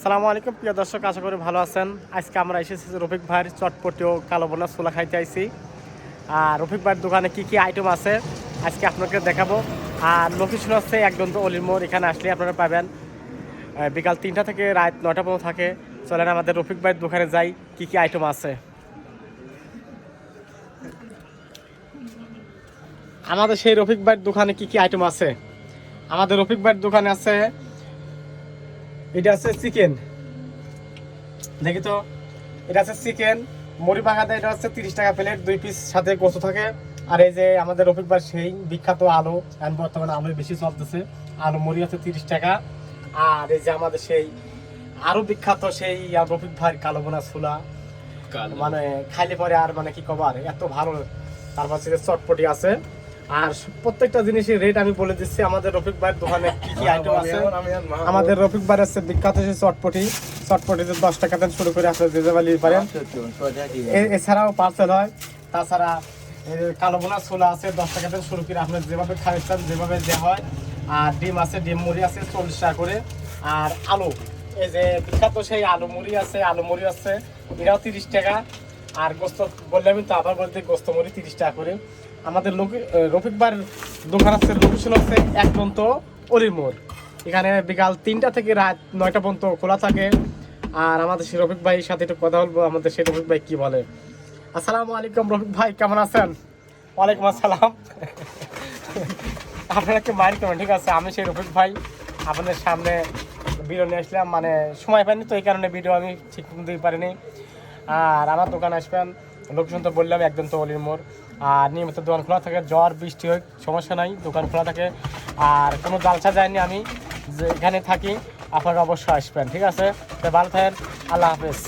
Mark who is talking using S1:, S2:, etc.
S1: আসসালামু আলাইকুম প্রিয় দর্শক, আশা করি ভালো আছেন। আজকে আমরা এসেছি রফিক ভাইয়ের চটপটি ও কালো বোনা ছোলা খাইতে আইছি। আর রফিক ভাইয়ের দোকানে কি কি আইটেম আছে আজকে আপনাকে দেখাবো। আর লোকেশন হচ্ছে একদন্ত অলির মোড়। এখানে আসলে আপনারা পাবেন বিকাল 3টা থেকে রাত 9টা পর্যন্ত থাকে। চলেন আমাদের রফিক ভাইয়ের দোকানে যাই, কি কি আইটেম আছে। আমাদের সেই রফিক ভাইয়ের দোকানে কি কি আইটেম আছে। আমাদের রফিক ভাইয়ের দোকানে আছে, এটা আছে চিকেন, দেখি তো, এটা আছে চিকেন মুড়ি ভাঙা দেয়, এটা হচ্ছে 30 টাকা প্লেট, 2 পিস সাথে গোস্ত থাকে। আর এই যে আমাদের রফিক ভাই সেই বিখ্যাত আলু, এখন বর্তমানে আলু বেশি চলতেছে, আলু মুড়ি হচ্ছে 30 টাকা। আর এই যে আমাদের সেই আরো বিখ্যাত সেই রফিক ভাই কালো বোনা ছোলা, মানে খাইলে পরে আর মানে কি কবার এত ভালো। তারপর চটপটি আছে। আর প্রত্যেকটা জিনিসের রেট আমি বলে দিচ্ছি। আমাদের রফিক ভাইয়ের দোকানে কি কি আইটেম আছে। আমাদের রফিক ভাই আছে বিখ্যাত সেই চটপটিতে 10 টাকা থেকে শুরু করে আপনি যেতে পারেন। এছাড়াও পার্সেল হয়। তাছাড়া কালো বোনা ছোলা আছে 10 টাকা থেকে শুরু করে আপনি যেভাবে খাইছেন যেভাবে দেওয়া হয়। আর ডিম আছে, ডিম মুড়ি আছে 40 টাকা করে। আর আলু, এই যে বিখ্যাত সেই আলু মুড়ি আছে, এটাও 30 টাকা। আর গোস্ত বললে আমি তো আবার বলতে, গোস্ত মুড়ি 30 টাকা করে। আমাদের রফিক ভাইয়ের দোকান আছে, লোকেশন হচ্ছে একদন্ত অলির মোড়। এখানে বিকাল 3টা থেকে রাত 9টা পর্যন্ত খোলা থাকে। আর আমাদের সেই রফিক ভাইয়ের সাথে একটু কথা বলবো, আমাদের সেই রফিক ভাই কি বলে। আসসালামু আলাইকুম রফিক ভাই, কেমন আছেন? ওয়ালাইকুম আসসালাম। আপনারা কি মাইন্ড করবেন, ঠিক আছে? আমি সেই রফিক ভাই আপনাদের সামনে ভিডিও নিয়ে আসলাম, মানে সময় পাইনি তো এই কারণে ভিডিও আমি ঠিক দিতে পারিনি। আর আমার দোকানে আসবেন, লোকেশন তো বললাম একদম তো অলির মোড়। আর নিয়মিত দোকান খোলা থাকে, জ্বর বৃষ্টি হোক সমস্যা নাই, দোকান খোলা থাকে। আর কোনো জালসা যায়নি, আমি যেখানে থাকি আপনারা অবশ্যই আসবেন, ঠিক আছে? তো ভালো থাকেন, আল্লাহ হাফেজ।